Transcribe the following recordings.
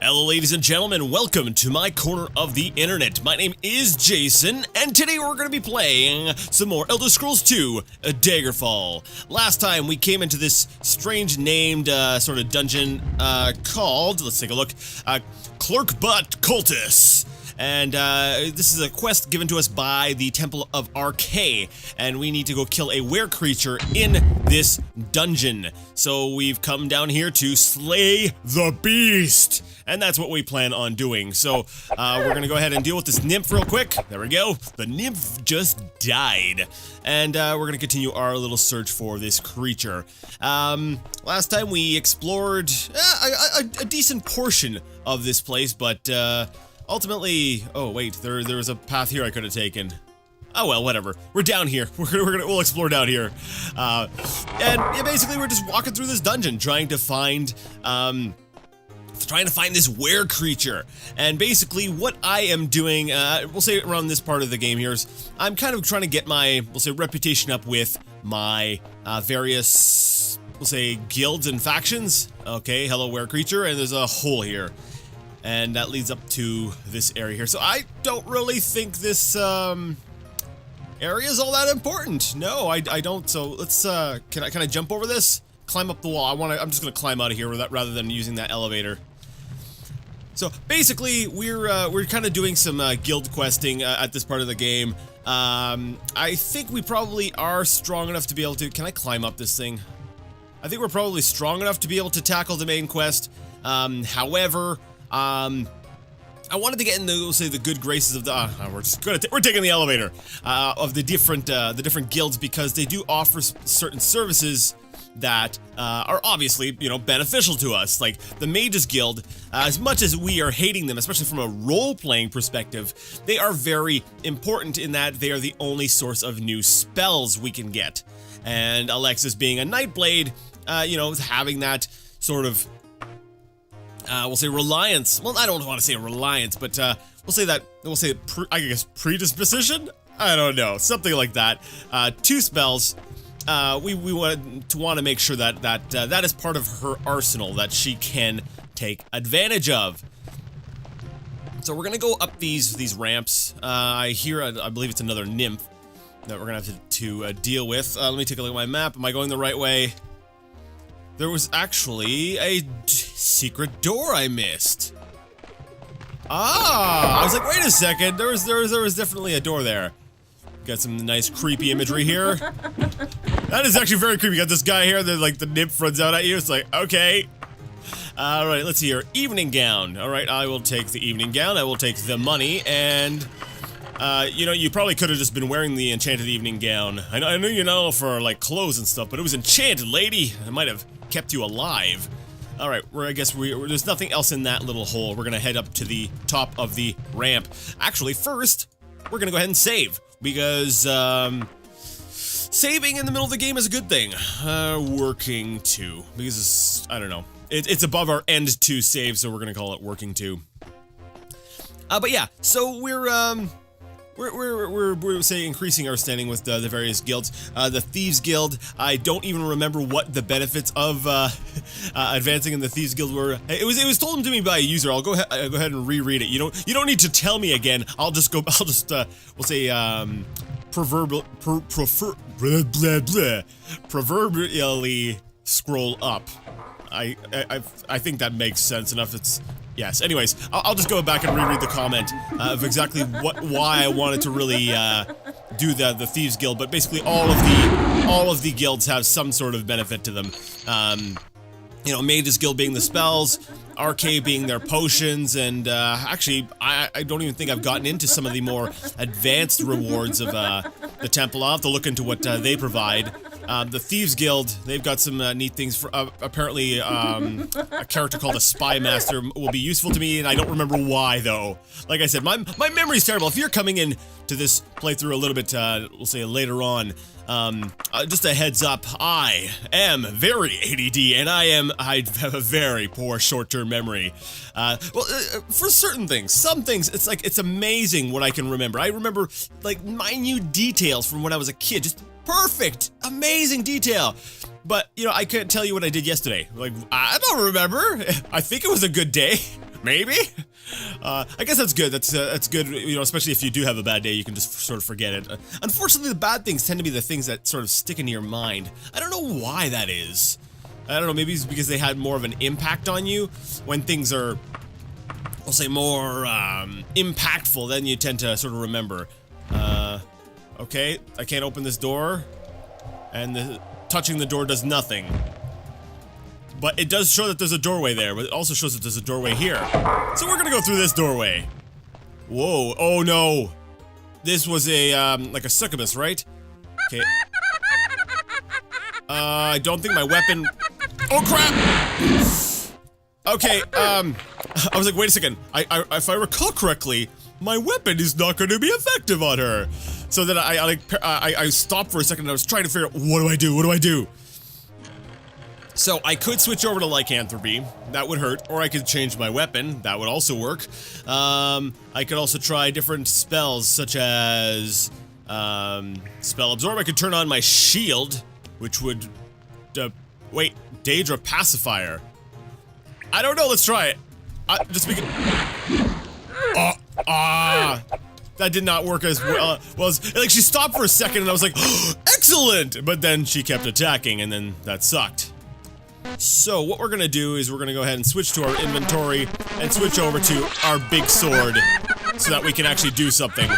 Hello ladies and gentlemen, welcome to my corner of the internet. My name is Jason, and today we're going to be playing some more Elder Scrolls 2, Daggerfall. Last time we came into this strange named sort of dungeon called, let's take a look, Clerk Butt Cultus. And this is a quest given to us by the Temple of Archay, and we need to go kill a were-creature in this dungeon. So we've come down here to slay the beast, and that's what we plan on doing. So we're gonna go ahead and deal with this nymph real quick. There we go. The nymph just died, and we're gonna continue our little search for this creature. Last time we explored a decent portion of this place, but ultimately, oh wait, there was a path here I could have taken. Oh well, whatever. We're down here. We'll explore down here, and yeah, basically we're just walking through this dungeon, trying to find this were creature. And basically, what I am doing, we'll say around this part of the game here, is I'm kind of trying to get my, we'll say, reputation up with my various, we'll say, guilds and factions. Okay, hello, were creature, and there's a hole here. And that leads up to this area here. So I don't really think this area is all that important. No, I don't. So let's can I jump over this? Climb up the wall. I'm just gonna climb out of here rather than using that elevator. So basically, we're kind of doing some guild questing at this part of the game. I think we probably are strong enough to be able to. Can I climb up this thing? I think we're probably strong enough to be able to tackle the main quest. However, I wanted to get in the, we'll say, the good graces of the, we're taking the elevator, of the different guilds, because they do offer certain services that, are obviously, you know, beneficial to us. Like, the Mages Guild, as much as we are hating them, especially from a role-playing perspective, they are very important in that they are the only source of new spells we can get. And Alexis being a Nightblade, you know, having that sort of, we'll say reliance. Well, I don't want to say reliance, but we'll say I guess predisposition. I don't know, something like that. Two spells. We want to make sure that that is part of her arsenal that she can take advantage of. So we're gonna go up these ramps. I believe it's another nymph that we're gonna have to deal with. Let me take a look at my map. Am I going the right way? There was actually a secret door I missed. I was like, wait a second, there was definitely a door there. Got some nice creepy imagery here. That is actually very creepy. Got this guy here, then like the nymph runs out at you. It's like, okay. Alright, let's see here. Evening gown. Alright, I will take the evening gown. I will take the money, and you know, you probably could have just been wearing the enchanted evening gown. I know you know for like clothes and stuff, but it was enchanted, lady. I might have kept you alive. Alright, I guess there's nothing else in that little hole. We're gonna head up to the top of the ramp. Actually, first, we're gonna go ahead and save, because saving in the middle of the game is a good thing. Working to, because it's, I don't know, it's above our end to save, so we're gonna call it working to. But yeah, so we're say increasing our standing with the various guilds. The Thieves Guild, I don't even remember what the benefits of advancing in the Thieves Guild were. It was told to me by a user. I'll go ahead and reread it. You don't need to tell me again. We'll say proverbially scroll up. I think that makes sense enough. Yes, anyways, I'll just go back and reread the comment of exactly why I wanted to really do the Thieves Guild, but basically all of the guilds have some sort of benefit to them. You know, Mages Guild being the spells, Archay being their potions, and actually, I don't even think I've gotten into some of the more advanced rewards of the temple. I'll have to look into what they provide. The Thieves Guild, they've got some neat things. For, apparently, a character called a Spy Master will be useful to me, and I don't remember why, though. Like I said, my memory's terrible. If you're coming in to this playthrough a little bit, we'll say later on, just a heads up, I am very ADD, and I have a very poor short-term memory. For certain things, some things, it's amazing what I can remember. I remember, like, minute details from when I was a kid, just perfect, amazing detail. But, you know, I couldn't tell you what I did yesterday. Like, I don't remember. I think it was a good day. maybe? I guess that's good. That's good, you know, especially if you do have a bad day, you can just sort of forget it. Unfortunately, the bad things tend to be the things that sort of stick into your mind. I don't know why that is. I don't know, maybe it's because they had more of an impact on you when things are, I'll say, more impactful, then you tend to sort of remember. Okay, I can't open this door, and touching the door does nothing. But it does show that there's a doorway there, but it also shows that there's a doorway here. So we're gonna go through this doorway. Whoa, oh no. This was a, like a succubus, right? Okay. I don't think my weapon... Oh crap! Okay, I was like, wait a second. If I recall correctly, my weapon is not going to be effective on her. So then I stopped for a second and I was trying to figure out, what do I do? What do I do? So I could switch over to lycanthropy, that would hurt, or I could change my weapon, that would also work. I could also try different spells, such as, Spell Absorb. I could turn on my shield, which would, wait, Daedra Pacifier. I don't know, let's try it. Just make it... that did not work as well as, like, she stopped for a second and I was like, oh, excellent! But then she kept attacking and then that sucked. So what we're gonna do is we're gonna go ahead and switch to our inventory and switch over to our big sword so that we can actually do something.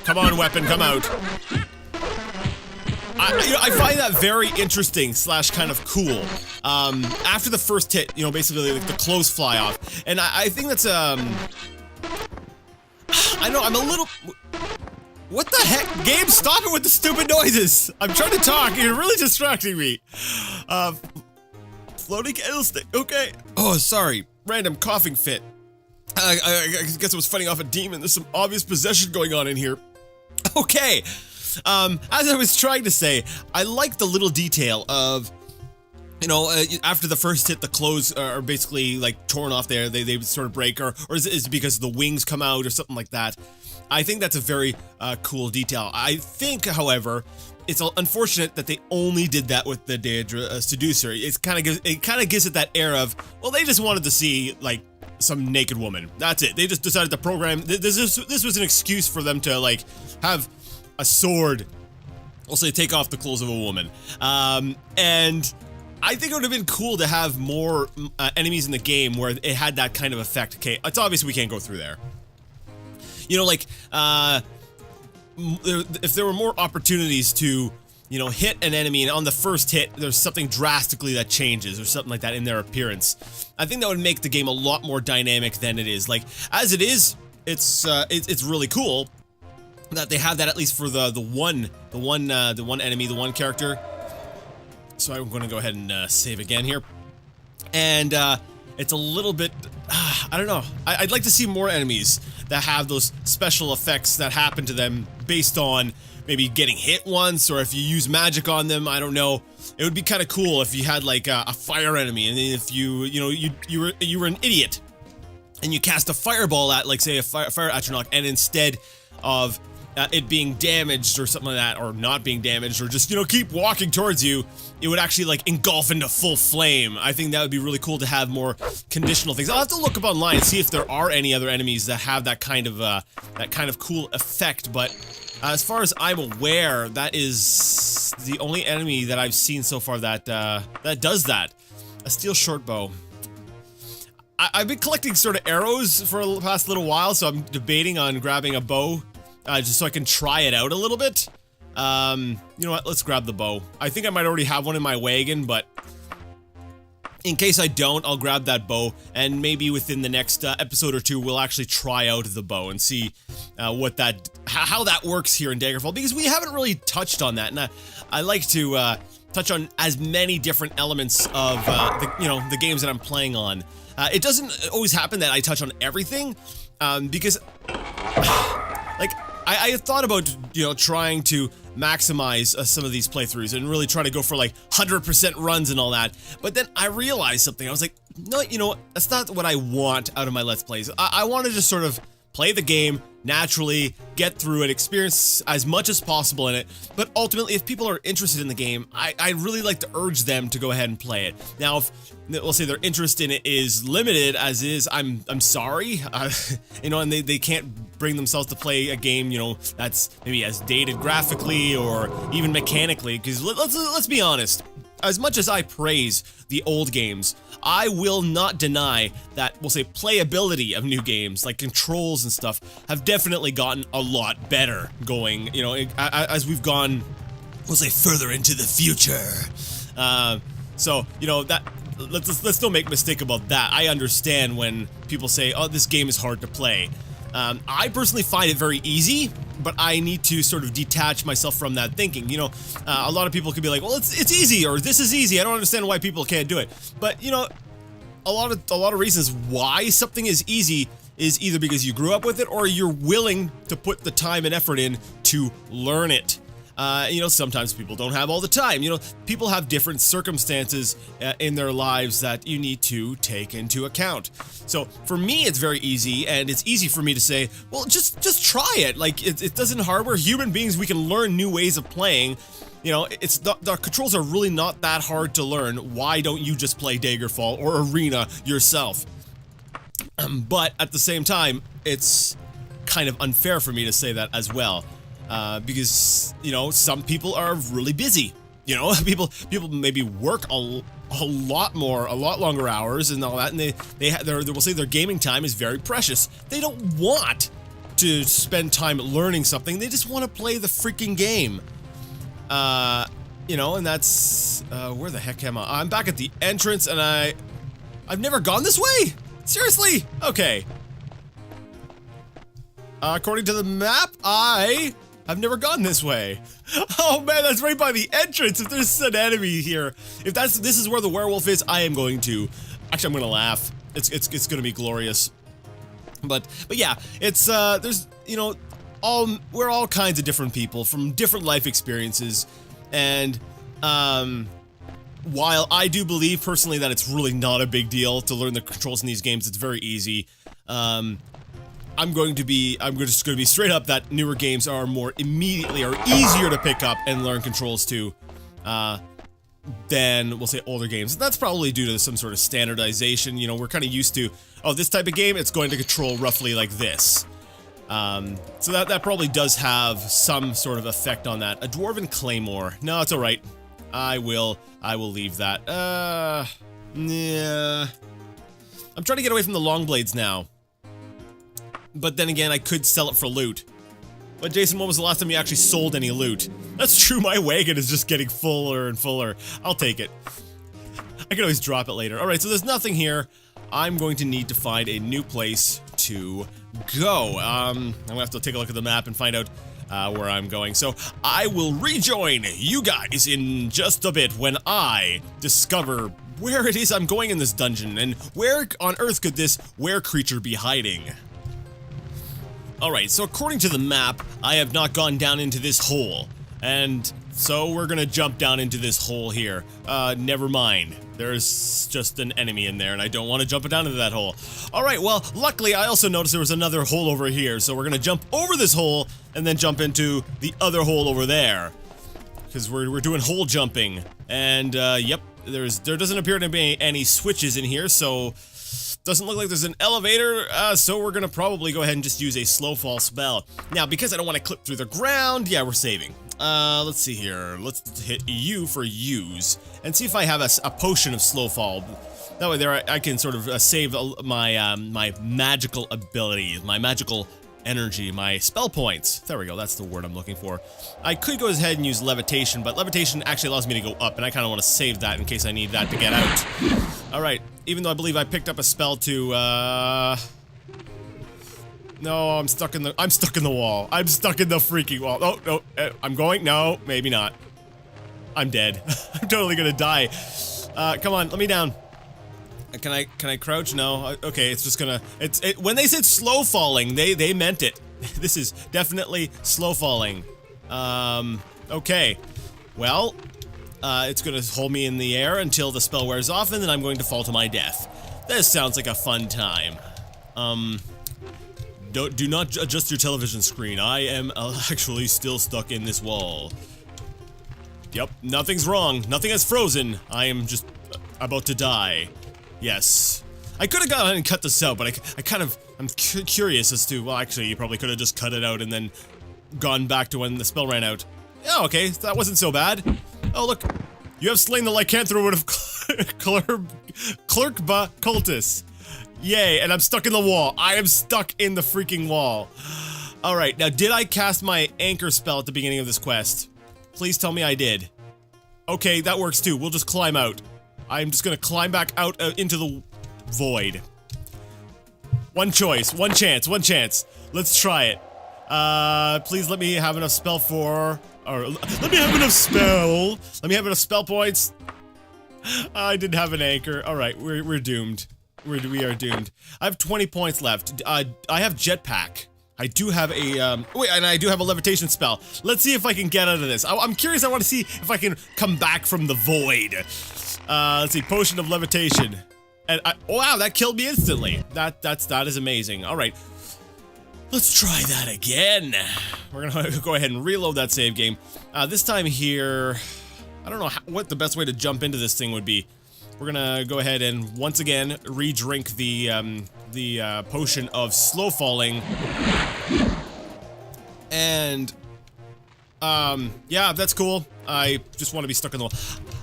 Come on, weapon, come out. I find that very interesting / kind of cool. After the first hit, you know, basically like, the clothes fly off, and I think that's I know I'm a little. What the heck? Game, stop it with the stupid noises! I'm trying to talk, you're really distracting me. Floating candlestick, okay. Oh, sorry. Random coughing fit. I guess I was fighting off a demon. There's some obvious possession going on in here. Okay. As I was trying to say, I like the little detail of, you know, after the first hit, the clothes are basically like torn off there. They sort of break, or is it because the wings come out or something like that? I think that's a very cool detail. I think, however, it's unfortunate that they only did that with the Daedra Seducer. It kind of gives it that air of, well, they just wanted to see like some naked woman. That's it. They just decided to program. This was an excuse for them to like have a sword. I'll say take off the clothes of a woman. And I think it would have been cool to have more enemies in the game where it had that kind of effect. Okay, it's obvious we can't go through there. You know, like, if there were more opportunities to, you know, hit an enemy and on the first hit, there's something drastically that changes or something like that in their appearance, I think that would make the game a lot more dynamic than it is. Like, as it is, it's really cool that they have that at least for the one enemy, the one character. So I'm going to go ahead and save again here. And it's a little bit, I don't know. I'd like to see more enemies that have those special effects that happen to them based on maybe getting hit once, or if you use magic on them, I don't know. It would be kind of cool if you had like a fire enemy, and then if you were an idiot and you cast a fireball at, like, say, a fire atronach, and instead of it being damaged or something like that, or not being damaged, or just, you know, keep walking towards you, it would actually like engulf into full flame. I think that would be really cool to have more conditional things. I'll have to look up online and see if there are any other enemies that have that kind of cool effect, but as far as I'm aware, that is the only enemy that I've seen so far that that does that. A steel short bow. I've been collecting sort of arrows for the past little while, so I'm debating on grabbing a bow. Just so I can try it out a little bit. You know what, let's grab the bow. I think I might already have one in my wagon, but in case I don't, I'll grab that bow, and maybe within the next episode or two, we'll actually try out the bow and see how that works here in Daggerfall, because we haven't really touched on that, and I like to touch on as many different elements of the games that I'm playing on. It doesn't always happen that I touch on everything, because like, I had thought about, you know, trying to maximize some of these playthroughs and really try to go for like 100% runs and all that, but then I realized something. I was like, no, you know what, that's not what I want out of my Let's Plays. I want to just sort of play the game naturally, get through it, experience as much as possible in it. But ultimately, if people are interested in the game, I really like to urge them to go ahead and play it. Now, if we'll say their interest in it is limited as is, I'm sorry, you know, and they can't bring themselves to play a game, you know, that's maybe as dated graphically or even mechanically. Because let's be honest. As much as I praise the old games, I will not deny that, we'll say, playability of new games, like controls and stuff, have definitely gotten a lot better going, you know, as we've gone, we'll say, further into the future. So, you know, that let's don't make a mistake about that. I understand when people say, oh, this game is hard to play. I personally find it very easy, but I need to sort of detach myself from that thinking. You know, a lot of people could be like, well, it's easy, or this is easy. I don't understand why people can't do it. But, you know, a lot of reasons why something is easy is either because you grew up with it or you're willing to put the time and effort in to learn it. You know, sometimes people don't have all the time. You know, people have different circumstances in their lives that you need to take into account. So for me, it's very easy, and it's easy for me to say, well, just try it. Like, it doesn't hard. We're human beings. We can learn new ways of playing. You know, the controls are really not that hard to learn. Why don't you just play Daggerfall or Arena yourself? But at the same time, it's kind of unfair for me to say that as well. Because, you know, some people are really busy. You know, people maybe work a lot longer hours and all that, and we'll say their gaming time is very precious. They don't want to spend time learning something. They just want to play the freaking game. You know, and that's where the heck am I? I'm back at the entrance, and I've never gone this way. Seriously? Okay. According to the map, I've never gone this way. Oh man, that's right by the entrance. If there's an enemy here, if this is where the werewolf is, I am going to, actually, I'm gonna laugh. It's gonna be glorious. But yeah, it's there's, you know, we're all kinds of different people from different life experiences, and while I do believe personally that it's really not a big deal to learn the controls in these games, it's very easy. I'm just going to be straight up that newer games are easier to pick up and learn controls to, than, we'll say, older games. That's probably due to some sort of standardization. You know, we're kind of used to, oh, this type of game, it's going to control roughly like this. So that probably does have some sort of effect on that. A Dwarven Claymore. No, it's alright. I will leave that. Yeah. I'm trying to get away from the long blades now. But then again, I could sell it for loot. But Jason, when was the last time you actually sold any loot? That's true, my wagon is just getting fuller and fuller. I'll take it. I can always drop it later. Alright, so there's nothing here. I'm going to need to find a new place to go. I'm gonna have to take a look at the map and find out where I'm going. So I will rejoin you guys in just a bit when I discover where it is I'm going in this dungeon and where on earth could this were-creature be hiding. Alright, so according to the map, I have not gone down into this hole. And so we're gonna jump down into this hole here. Never mind. There's just an enemy in there, and I don't want to jump down into that hole. Alright, well, luckily I also noticed there was another hole over here, so we're gonna jump over this hole, and then jump into the other hole over there. Because we're doing hole jumping. And, yep, there doesn't appear to be any switches in here, so... Doesn't look like there's an elevator, so we're gonna probably go ahead and just use a slow fall spell. Now, because I don't want to clip through the ground, yeah, we're saving. Let's see here. Let's hit U for use, and see if I have a potion of slow fall. That way there, I can sort of save my, my magical abilities, my magical energy, my spell points. There we go, that's the word I'm looking for. I could go ahead and use levitation, but levitation actually allows me to go up, and I kind of want to save that in case I need that to get out. Alright, even though I believe I picked up a spell to, no, I'm stuck in the wall. I'm stuck in the freaking wall. Oh, no, I'm going, no, maybe not. I'm dead. I'm totally gonna die. Come on, let me down. Can I crouch? No. Okay, it's just gonna. When they said slow falling, they meant it. This is definitely slow falling. Okay. Well, it's gonna hold me in the air until the spell wears off, and then I'm going to fall to my death. This sounds like a fun time. Do not adjust your television screen. I am actually still stuck in this wall. Yep, nothing's wrong. Nothing has frozen. I am just about to die. Yes. I could have gone ahead and cut this out, but I'm curious as to, well, actually, you probably could have just cut it out and then gone back to when the spell ran out. Yeah, okay, that wasn't so bad. Oh, look. You have slain the lycanthropy of Clerkba cultists. Yay, and I'm stuck in the wall. I am stuck in the freaking wall. Alright, now did I cast my anchor spell at the beginning of this quest? Please tell me I did. Okay, that works too. We'll just climb out. I'm just gonna climb back out into the void. One choice, one chance, one chance. Let's try it. Please let me have enough spell for... Or, let me have enough spell! Let me have enough spell points! I didn't have an anchor. Alright, we're doomed. We are doomed. I have 20 points left. I have jetpack. I do have a, wait, and I do have a levitation spell. Let's see if I can get out of this. I'm curious, I want to see if I can come back from the void. Let's see, potion of levitation. And wow, that killed me instantly. That is amazing. Alright. Let's try that again. We're gonna go ahead and reload that save game. This time here, I don't know what the best way to jump into this thing would be. We're gonna go ahead and once again re-drink the potion of slow falling. And yeah, that's cool. I just want to be stuck in the wall.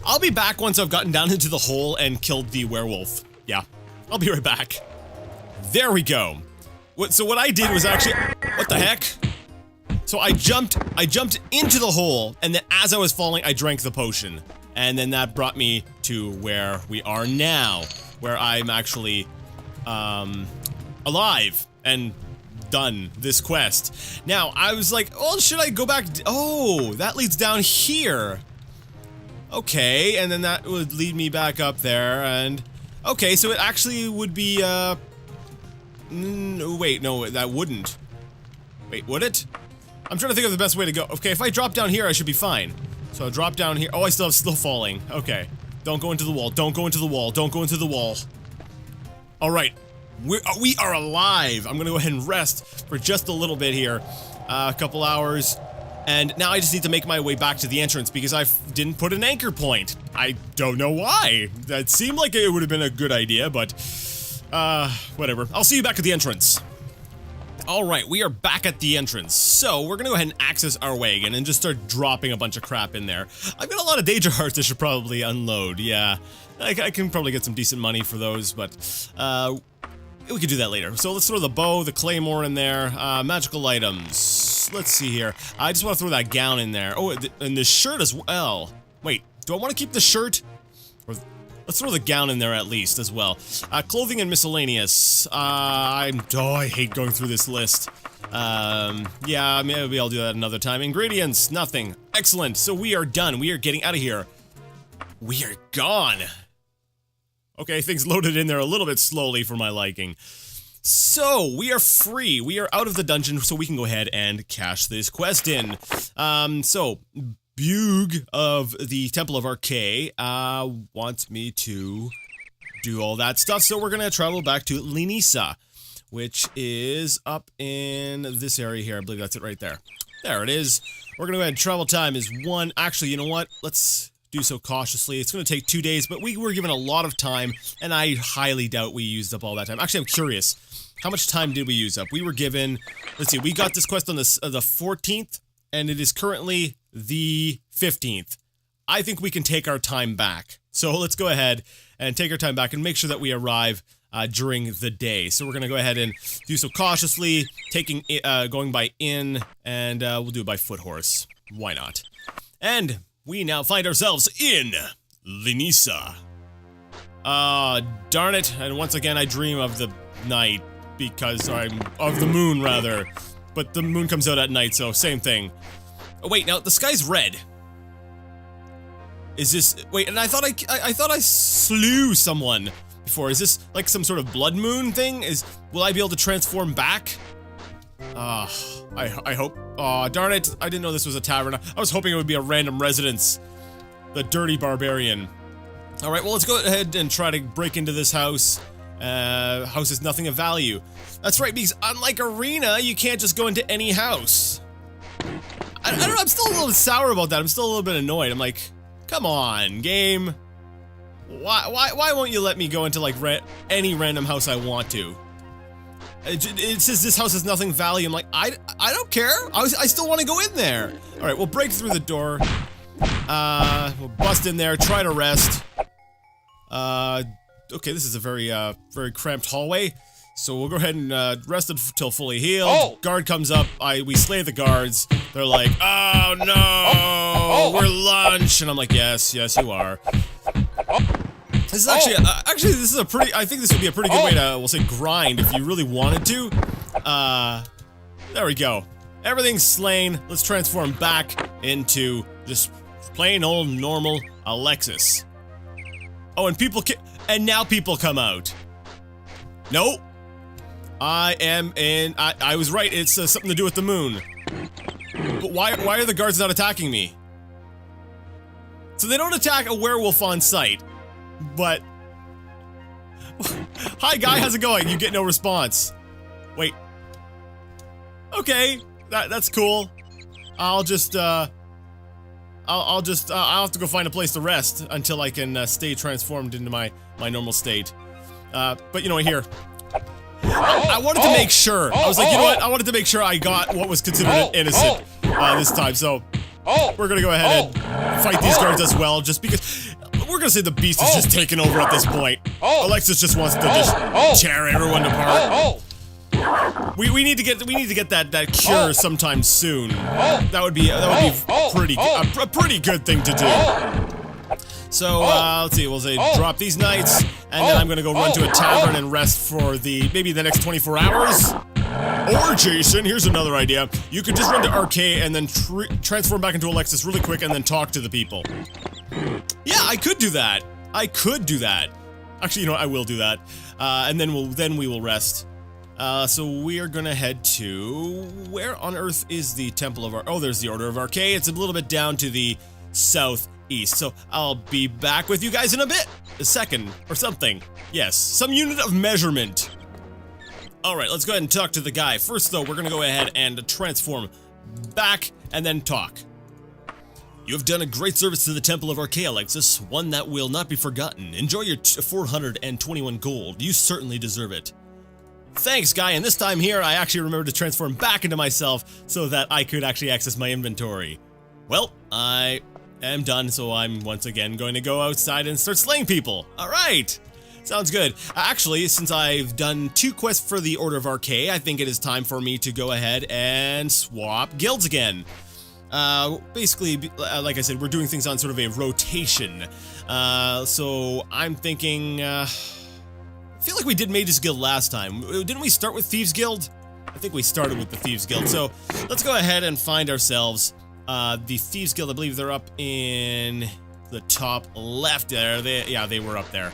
I'll be back once I've gotten down into the hole and killed the werewolf. Yeah, I'll be right back. There we go. So what I did was actually, what the heck? So I jumped into the hole, and then as I was falling, I drank the potion. And then that brought me to where we are now, where I'm actually, alive and done this quest. Now, I was like, oh, should I go back? Oh, that leads down here. Okay, and then that would lead me back up there, and... Okay, so it actually would be, wait, no, that wouldn't. Wait, would it? I'm trying to think of the best way to go. Okay, if I drop down here, I should be fine. So I'll drop down here. Oh, I still have slow falling. Okay. Don't go into the wall. Don't go into the wall. Don't go into the wall. Alright. We are alive. I'm gonna go ahead and rest for just a little bit here. A couple hours. And now I just need to make my way back to the entrance because I didn't put an anchor point. I don't know why. That seemed like it would have been a good idea, but... whatever. I'll see you back at the entrance. Alright, we are back at the entrance. So, we're gonna go ahead and access our wagon and just start dropping a bunch of crap in there. I've got a lot of danger hearts I should probably unload, yeah. I can probably get some decent money for those, but, we could do that later. So let's throw the bow, the claymore in there, magical items. Let's see here. I just want to throw that gown in there. Oh, and this shirt as well. Wait, do I want to keep the shirt? Or let's throw the gown in there at least as well. Clothing and miscellaneous. I hate going through this list. Yeah, maybe I'll do that another time. Ingredients, nothing. Excellent. So we are done. We are getting out of here. We are gone. Okay, things loaded in there a little bit slowly for my liking. So, we are free. We are out of the dungeon, so we can go ahead and cash this quest in. So, Bug of the Temple of Archay, wants me to do all that stuff, so we're gonna travel back to Linisa, which is up in this area here. I believe that's it right there. There it is. We're gonna go ahead and travel time is 1. Actually, you know what? Let's do so cautiously. It's going to take 2 days, but we were given a lot of time, and I highly doubt we used up all that time. Actually, I'm curious. How much time did we use up? We were given... Let's see, we got this quest on the 14th, and it is currently the 15th. I think we can take our time back. So let's go ahead and take our time back and make sure that we arrive during the day. So we're going to go ahead and do so cautiously, going by inn, and we'll do it by foot horse. Why not? And... we now find ourselves in Linisa. Darn it. And once again, I dream of the night. Because of the moon, rather. But the moon comes out at night, so same thing. Oh, wait, now, the sky's red. Is this... Wait, and I thought I slew someone before. Is this, like, some sort of blood moon thing? Will I be able to transform back? I hope. Aw, darn it. I didn't know this was a tavern. I was hoping it would be a random residence. The dirty barbarian. Alright, well, let's go ahead and try to break into this house. House is nothing of value. That's right, because unlike Arena, you can't just go into any house. I don't know, I'm still a little sour about that. I'm still a little bit annoyed. I'm like, come on, game. Why won't you let me go into, like, any random house I want to? It says this house has nothing value. I'm like, I don't care. I still want to go in there. All right, we'll break through the door. We'll bust in there, try to rest. Okay, this is a very cramped hallway. So we'll go ahead and rest until fully healed. Oh. Guard comes up. We slay the guards. They're like, oh no, we're lunch. And I'm like, yes, you are. This is actually, this is a pretty, I think this would be a pretty good way to, we'll say, grind if you really wanted to. There we go. Everything's slain. Let's transform back into just plain old normal Alexis. Oh, and now people come out. Nope. I was right, it's something to do with the moon. But why are the guards not attacking me? So they don't attack a werewolf on sight. But hi guy, how's it going? You get no response. Wait. Okay, that's cool. I'll have to go find a place to rest until I can stay transformed into my normal state. But you know what, here. I wanted to make sure. I was like, you know what? I wanted to make sure I got what was considered innocent this time. So we're gonna go ahead and fight these guards as well, just because we're gonna say the beast is just taking over at this point. Alexis just wants to just tear everyone apart. We need to get that cure sometime soon. That would be a pretty good thing to do. So let's see. We'll say drop these knights, and then I'm gonna go run to a tavern and rest for maybe the next 24 hours. Or Jason, here's another idea. You could just run to Arcade and then transform back into Alexis really quick, and then talk to the people. Yeah, I could do that. Actually, you know what? I will do that. And then we will rest. So we are gonna head to, where on earth is the Temple of oh, there's the Order of Arcade. It's a little bit down to the southeast. So I'll be back with you guys in a bit. A second or something. Yes, some unit of measurement. Alright, let's go ahead and talk to the guy. First though, we're gonna go ahead and transform back and then talk. You have done a great service to the Temple of Arcade, Alexis, one that will not be forgotten. Enjoy your 421 gold. You certainly deserve it. Thanks, guy, and this time here, I actually remembered to transform back into myself so that I could actually access my inventory. Well, I am done, so I'm once again going to go outside and start slaying people. Alright! Sounds good. Actually, since I've done 2 quests for the Order of Arcade, I think it is time for me to go ahead and swap guilds again. Basically, like I said, we're doing things on sort of a rotation. So I'm thinking, I feel like we did Mages Guild last time. Didn't we start with Thieves Guild? I think we started with the Thieves Guild. So let's go ahead and find ourselves the Thieves Guild. I believe they're up in the top left there. They were up there.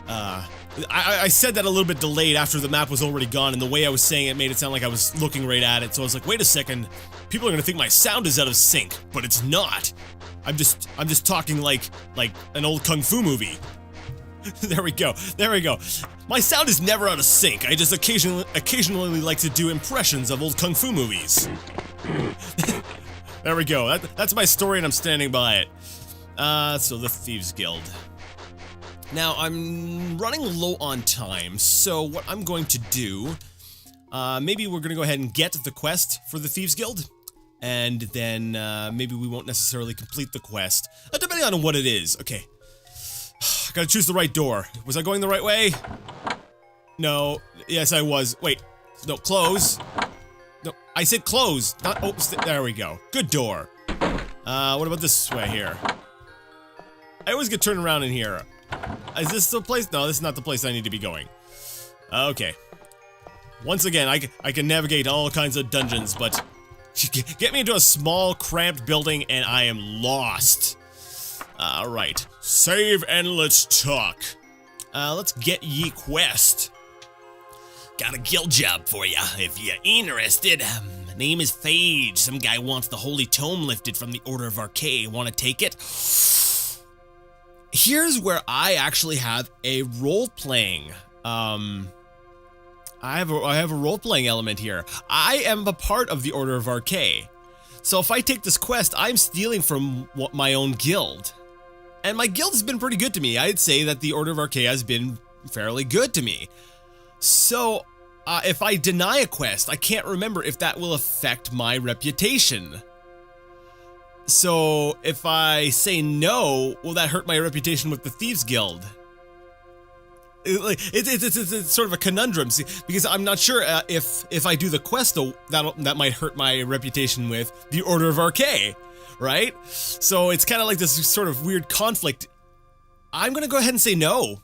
I said that a little bit delayed after the map was already gone, and the way I was saying it made it sound like I was looking right at it. So I was like, wait a second, people are gonna think my sound is out of sync, but it's not. I'm just talking like an old kung fu movie. There we go. My sound is never out of sync. I just occasionally like to do impressions of old kung fu movies. There we go. That's my story, and I'm standing by it. So the Thieves Guild. Now, I'm running low on time, so what I'm going to do, maybe we're going to go ahead and get the quest for the Thieves Guild, and then maybe we won't necessarily complete the quest, depending on what it is. Okay, gotta choose the right door. Was I going the right way? No. Yes, I was. Wait. No, close. No, I said close, not open. There we go. Good door. What about this way here? I always get turned around in here. Is this the place? No, this is not the place I need to be going. Okay. Once again, I can navigate all kinds of dungeons, but get me into a small, cramped building and I am lost. Alright. Save and let's talk. Let's get ye quest. Got a guild job for ya, if you're interested. My name is Phage. Some guy wants the Holy Tome lifted from the Order of Arcade. Wanna take it? here's where I actually have a role-playing, I have a role-playing element here. I am a part of the Order of Arcay. So if I take this quest, I'm stealing from my own guild. And my guild has been pretty good to me. I'd say that the Order of Arcay has been fairly good to me. So if I deny a quest, I can't remember if that will affect my reputation. So if I say no, will that hurt my reputation with the Thieves Guild? It's sort of a conundrum, see, because I'm not sure if I do the quest, though, that might hurt my reputation with the Order of Arcay, right? So it's kind of like this sort of weird conflict. I'm gonna go ahead and say no.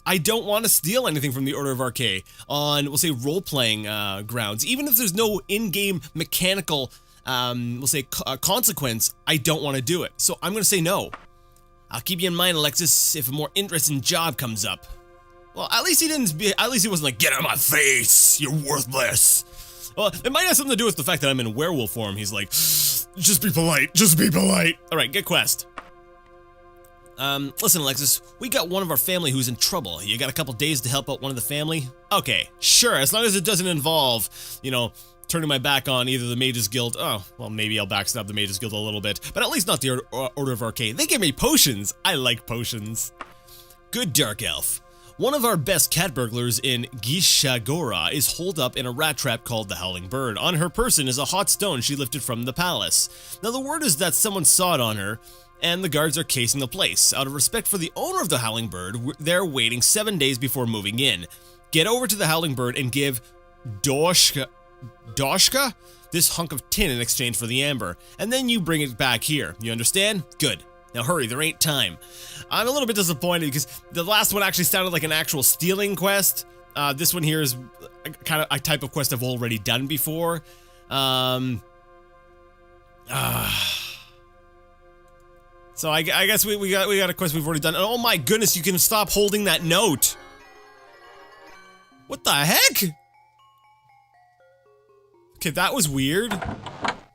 I don't want to steal anything from the Order of Arcay on, we'll say, role-playing grounds. Even if there's no in-game mechanical, we'll say, consequence, I don't want to do it. So I'm gonna say no. I'll keep you in mind, Alexis, if a more interesting job comes up. Well, at least he wasn't like, get out of my face, you're worthless. Well, it might have something to do with the fact that I'm in werewolf form. He's like, just be polite, just be polite. All right, get quest. Listen, Alexis, we got one of our family who's in trouble. You got a couple days to help out one of the family? Okay, sure, as long as it doesn't involve, you know, turning my back on either the Mages Guild. Oh, well, maybe I'll backstab the Mages Guild a little bit, but at least not the Order of Arcay. They give me potions. I like potions. Good Dark Elf. One of our best cat burglars in Gishagora is holed up in a rat trap called the Howling Bird. On her person is a hot stone she lifted from the palace. Now the word is that someone saw it on her, and the guards are casing the place. Out of respect for the owner of the Howling Bird, they're waiting 7 days before moving in. Get over to the Howling Bird and give Doshka this hunk of tin in exchange for the amber, and then you bring it back here. You understand? Good. Now hurry, there ain't time. I'm a little bit disappointed because the last one actually sounded like an actual stealing quest. This one here is kind of a type of quest I've already done before. So I guess we got a quest we've already done. Oh my goodness, you can stop holding that note. What the heck? Okay, that was weird.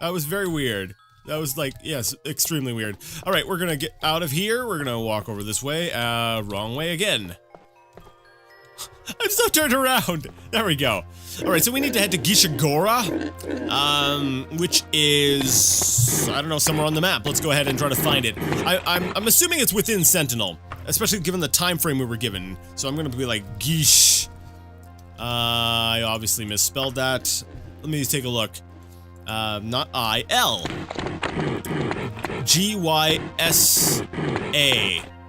That was very weird. That was like, yes, extremely weird. All right, we're gonna get out of here. We're gonna walk over this way. Wrong way again. I'm so turned around. There we go. All right, so we need to head to Gishagora, which is, I don't know, somewhere on the map. Let's go ahead and try to find it. I'm assuming it's within Sentinel, especially given the time frame we were given. So I'm gonna be like Gish. I obviously misspelled that. Let me take a look. Not I, L. G-Y-S-A.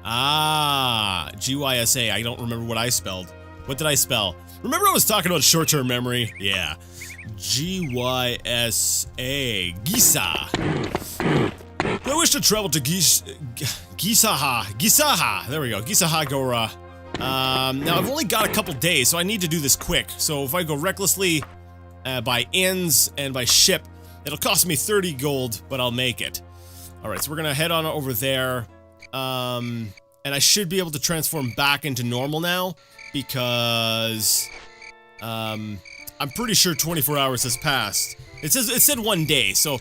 Ah, G-Y-S-A. I don't remember what I spelled. What did I spell? Remember I was talking about short-term memory? Yeah. G-Y-S-A. Gisa. I wish to travel to Gisaha. There we go. Gisahagora. Now I've only got a couple days, so I need to do this quick. So if I go recklessly, by inns and by ship, it'll cost me 30 gold, but I'll make it. Alright, so we're gonna head on over there. And I should be able to transform back into normal now, because I'm pretty sure 24 hours has passed. It said 1 day, so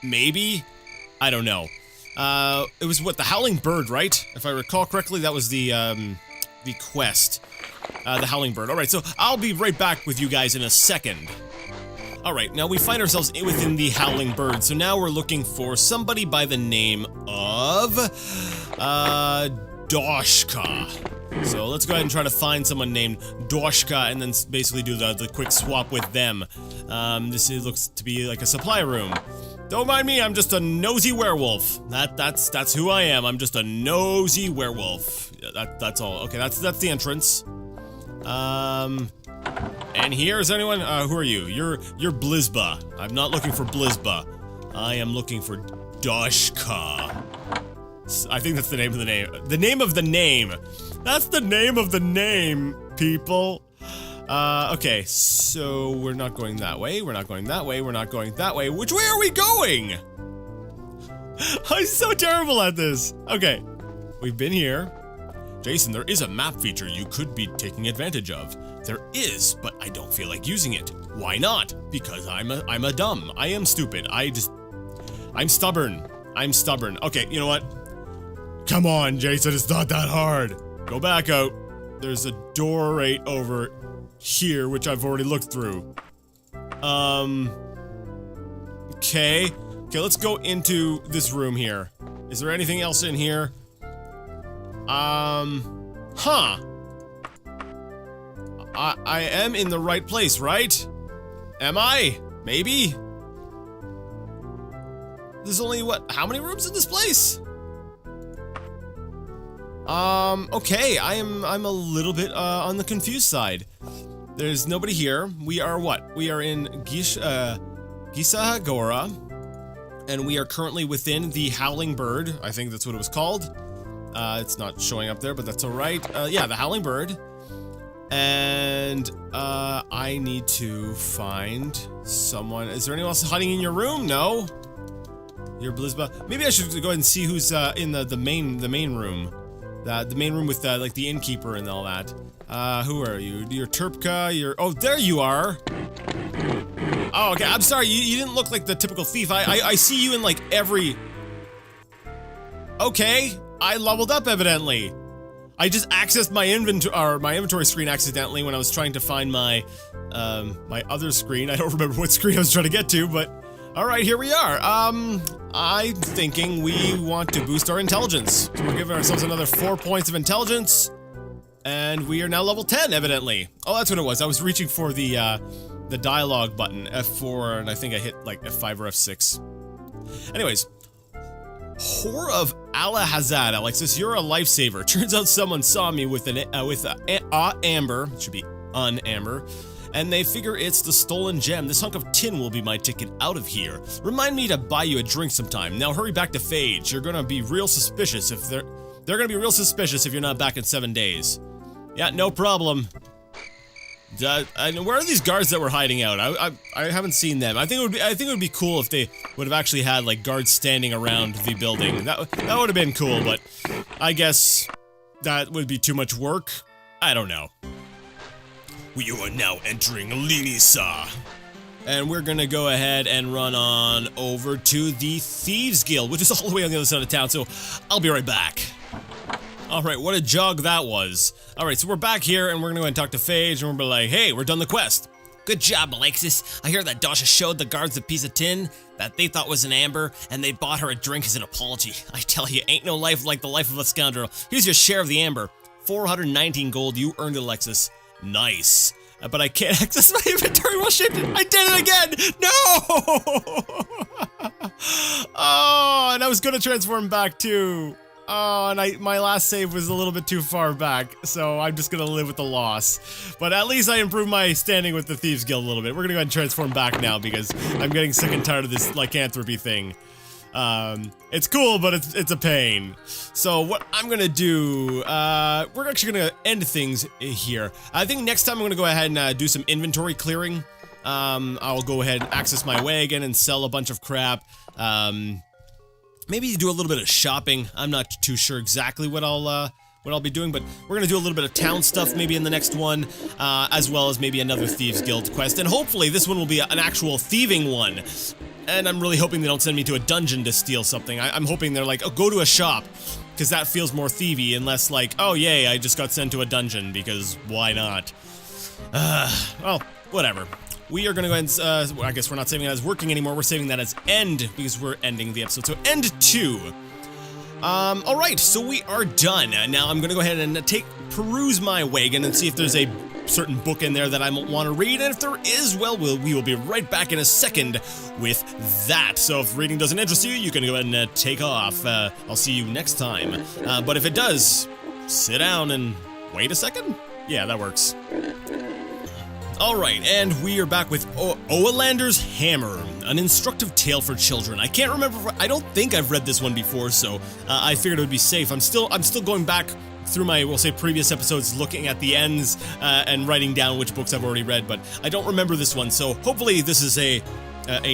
maybe, I don't know. It was what, the Howling Bird, right? If I recall correctly, that was the quest. The Howling Bird. Alright, so I'll be right back with you guys in a second. Alright, now we find ourselves within the Howling Bird, so now we're looking for somebody by the name of, Doshka. So let's go ahead and try to find someone named Doshka and then basically do the quick swap with them. This looks to be like a supply room. Don't mind me, I'm just a nosy werewolf. That's who I am, I'm just a nosy werewolf. That's all. Okay, that's the entrance. And here is anyone? Who are you? You're Blizba. I'm not looking for Blizba. I am looking for Doshka. I think that's the name of the name. The name of the name. That's the name of the name, people. Okay, so we're not going that way. We're not going that way. We're not going that way. Which way are we going? I'm so terrible at this. Okay, we've been here. Jason, there is a map feature you could be taking advantage of. There is, but I don't feel like using it. Why not? Because I'm a dumb. I am stupid. I'm stubborn. I'm stubborn. Okay, you know what? Come on, Jason, it's not that hard. Go back out. There's a door right over here, which I've already looked through. Okay. Okay, let's go into this room here. Is there anything else in here? Huh. I am in the right place, right? Am I? Maybe? There's only, what, how many rooms in this place? Okay, I'm a little bit, on the confused side. There's nobody here. We are what? We are in Gisahagora, and we are currently within the Howling Bird. I think that's what it was called. It's not showing up there, but that's alright. Yeah, the Howling Bird. And, I need to find someone. Is there anyone else hiding in your room? No? You're Blizba. Maybe I should go ahead and see who's, in the main room. The main room with, like, the innkeeper and all that. Who are you? You're Turpka, you're- oh, there you are! Oh, okay, I'm sorry, you didn't look like the typical thief. I see you in, like, every- Okay, I leveled up, evidently. I just accessed my inventory screen accidentally when I was trying to find my, my other screen. I don't remember what screen I was trying to get to, but... Alright, here we are. I'm thinking we want to boost our intelligence. So we're giving ourselves another 4 points of intelligence. And we are now level 10, evidently. Oh, that's what it was. I was reaching for the dialogue button, F4, and I think I hit, like, F5 or F6. Anyways. Whore of Alahazad, Alexis, you're a lifesaver. Turns out someone saw me with an amber, it should be amber, and they figure it's the stolen gem. This hunk of tin will be my ticket out of here. Remind me to buy you a drink sometime. Now hurry back to Phage. You're gonna be real suspicious if they're gonna be real suspicious if you're not back in 7 days. Yeah, no problem. Where are these guards that were hiding out? I haven't seen them. I think it would be cool if they would have actually had like guards standing around the building. That would have been cool, but I guess that would be too much work. I don't know. We are now entering Linisa. And we're gonna go ahead and run on over to the Thieves Guild, which is all the way on the other side of town, so I'll be right back. Alright, what a jog that was. Alright, so we're back here, and we're gonna go and talk to Phage, and we're gonna be like, hey, we're done the quest. Good job, Alexis. I hear that Dasha showed the guards a piece of tin that they thought was an amber, and they bought her a drink as an apology. I tell you, ain't no life like the life of a scoundrel. Here's your share of the amber. 419 gold, you earned it, Alexis. Nice. But I can't access my inventory while shifting. I did it again! No! Oh, and I was gonna transform back too. Oh, and my last save was a little bit too far back, so I'm just gonna live with the loss. But at least I improved my standing with the Thieves Guild a little bit. We're gonna go ahead and transform back now because I'm getting sick and tired of this lycanthropy thing. It's cool, but it's a pain. So what I'm gonna do, we're actually gonna end things here. I think next time I'm gonna go ahead and do some inventory clearing. I'll go ahead and access my wagon and sell a bunch of crap. Maybe do a little bit of shopping. I'm not too sure exactly what I'll be doing, but we're gonna do a little bit of town stuff maybe in the next one, as well as maybe another Thieves Guild quest, and hopefully this one will be an actual thieving one. And I'm really hoping they don't send me to a dungeon to steal something. I'm hoping they're like, oh, go to a shop, because that feels more thievy, and less like, oh yay, I just got sent to a dungeon, because why not? Well, whatever. We are gonna go ahead and, I guess we're not saving that as working anymore, we're saving that as end, because we're ending the episode, so end 2. Alright, so we are done. Now I'm gonna go ahead and peruse my wagon and see if there's a certain book in there that I want to read, and if there is, well, we will be right back in a second with that. So if reading doesn't interest you, you can go ahead and take off. I'll see you next time. But if it does, sit down and wait a second? Yeah, that works. Alright, and we are back with Oelander's Hammer, an instructive tale for children. I can't remember, I don't think I've read this one before, so I figured it would be safe. I'm still going back through my, we'll say, previous episodes, looking at the ends and writing down which books I've already read, but I don't remember this one, so hopefully this is a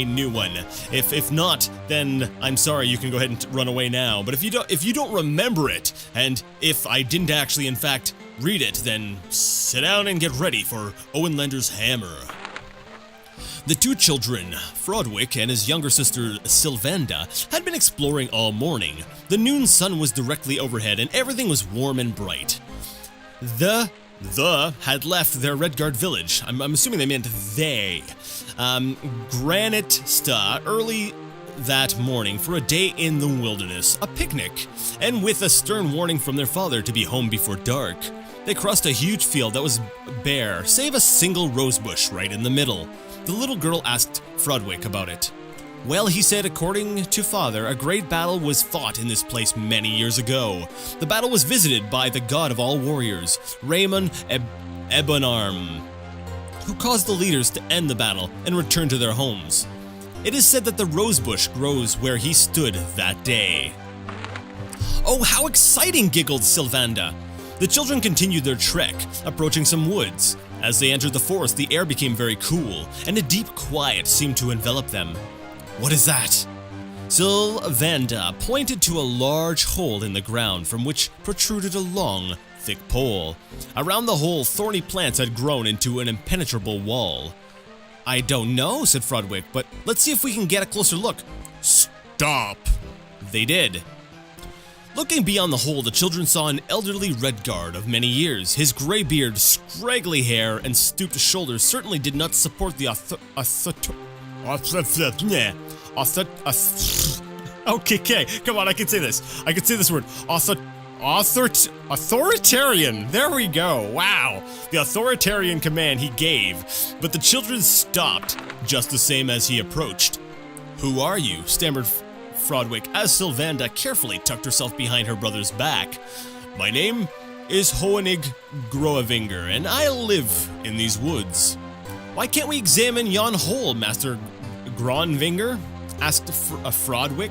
new one. If not, then I'm sorry, you can go ahead and run away now. But if you don't remember it, and if I didn't actually in fact read it, then sit down and get ready for Oelander's Hammer. The two children, Frodwick and his younger sister Sylvanda, had been exploring all morning. The noon sun was directly overhead and everything was warm and bright. The had left their Redguard village. I'm assuming they meant they. Granite Sta early that morning for a day in the wilderness, a picnic, and with a stern warning from their father to be home before dark. They crossed a huge field that was bare, save a single rosebush right in the middle. The little girl asked Frodwick about it. Well, he said, according to father, a great battle was fought in this place many years ago. The battle was visited by the god of all warriors, Raymond Ebonarm, who caused the leaders to end the battle and return to their homes. It is said that the rosebush grows where he stood that day. Oh, how exciting, giggled Sylvanda. The children continued their trek, approaching some woods. As they entered the forest, the air became very cool, and a deep quiet seemed to envelop them. What is that? Sylvanda pointed to a large hole in the ground from which protruded a long, thick pole. Around the hole, thorny plants had grown into an impenetrable wall. I don't know, said Frodwick, but let's see if we can get a closer look. Stop! They did. Looking beyond the hole, the children saw an elderly Redguard of many years. His gray beard, scraggly hair, and stooped shoulders certainly did not support the Okay, come on, I can say this. I can say this word. Authoritarian. There we go. Wow. The authoritarian command he gave. But the children stopped, just the same as he approached. Who are you? Stammered Frodwick as Sylvanda carefully tucked herself behind her brother's back. My name is Hoenig Groavinger, and I live in these woods. Why can't we examine yon hole, Master Gronvinger? Asked Frodwick.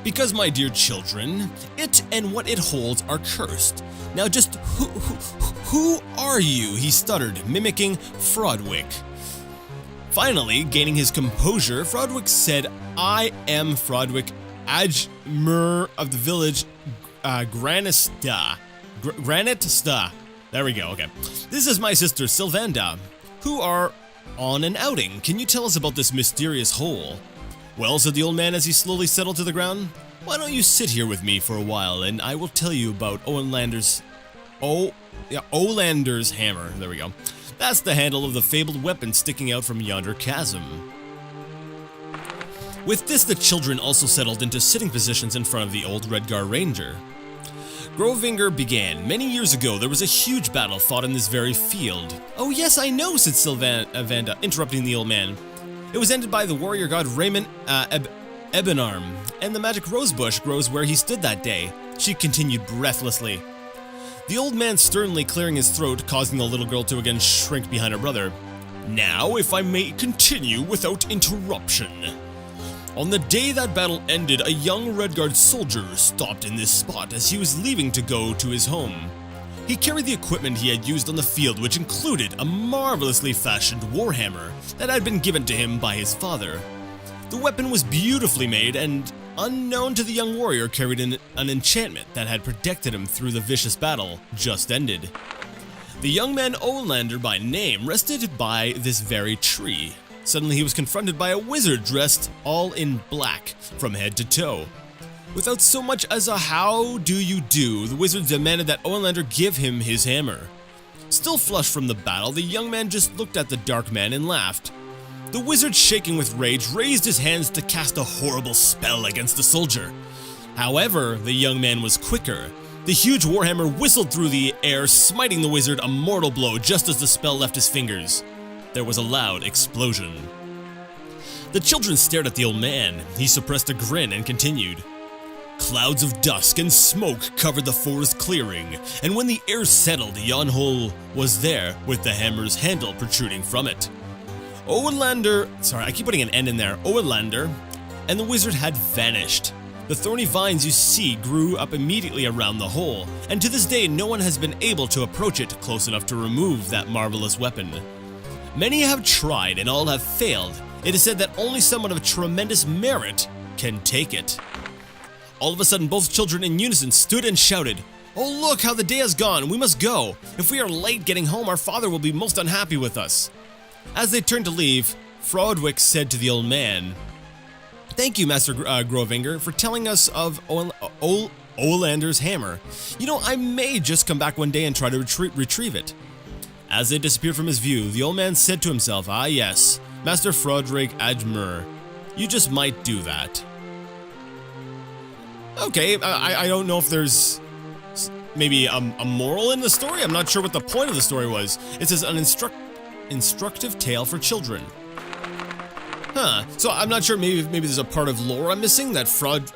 Because, my dear children, it and what it holds are cursed. Now just who are you? He stuttered, mimicking Frodwick. Finally, gaining his composure, Frodwick said, I am Frodwick Ajmer of the village Granitsta. Granitsta. There we go, okay. This is my sister Sylvanda, who are on an outing. Can you tell us about this mysterious hole? Well, said the old man as he slowly settled to the ground, why don't you sit here with me for a while and I will tell you about Oelander's hammer. There we go. That's the handle of the fabled weapon sticking out from yonder chasm. With this, the children also settled into sitting positions in front of the old Redguard Ranger. Grovinger began. Many years ago, there was a huge battle fought in this very field. Oh yes, I know, said Sylvanda, interrupting the old man. It was ended by the warrior god Raymond Ebonarm, and the magic rosebush grows where he stood that day. She continued breathlessly. The old man sternly clearing his throat, causing the little girl to again shrink behind her brother. Now, if I may continue without interruption. On the day that battle ended, a young Redguard soldier stopped in this spot as he was leaving to go to his home. He carried the equipment he had used on the field, which included a marvelously fashioned warhammer that had been given to him by his father. The weapon was beautifully made and, unknown to the young warrior, carried an enchantment that had protected him through the vicious battle just ended. The young man Oelander by name rested by this very tree. Suddenly he was confronted by a wizard dressed all in black from head to toe. Without so much as a how do you do, the wizard demanded that Oelander give him his hammer. Still flushed from the battle, the young man just looked at the dark man and laughed. The wizard, shaking with rage, raised his hands to cast a horrible spell against the soldier. However, the young man was quicker. The huge warhammer whistled through the air, smiting the wizard a mortal blow just as the spell left his fingers. There was a loud explosion. The children stared at the old man. He suppressed a grin and continued. Clouds of dusk and smoke covered the forest clearing, and when the air settled, yon hole was there with the hammer's handle protruding from it. Oelander, sorry, I keep putting an N in there, Oelander, and the wizard had vanished. The thorny vines you see grew up immediately around the hole, and to this day no one has been able to approach it close enough to remove that marvelous weapon. Many have tried and all have failed. It is said that only someone of tremendous merit can take it. All of a sudden, both children in unison stood and shouted, Oh look how the day has gone, we must go. If we are late getting home, our father will be most unhappy with us. As they turned to leave, Frodwick said to the old man, "Thank you, Master Grovinger, for telling us of Oelander's hammer. You know, I may just come back one day and try to retrieve it." As they disappeared from his view, the old man said to himself, "Ah yes, Master Frodwick Admer, you just might do that." Okay, I don't know if there's maybe a moral in the story. I'm not sure what the point of the story was. It says an instructive tale for children. Huh, so I'm not sure, maybe there's a part of lore I'm missing, that Frodwick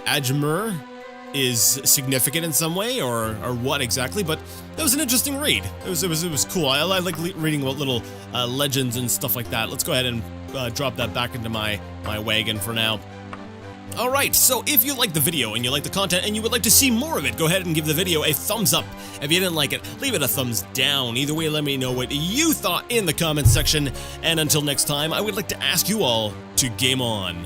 Admer is significant in some way, or what exactly, but that was an interesting read. It was cool. I like reading about little legends and stuff like that. Let's go ahead and drop that back into my wagon for now. Alright, so if you liked the video and you like the content and you would like to see more of it, go ahead and give the video a thumbs up. If you didn't like it, leave it a thumbs down. Either way, let me know what you thought in the comments section. And until next time, I would like to ask you all to game on.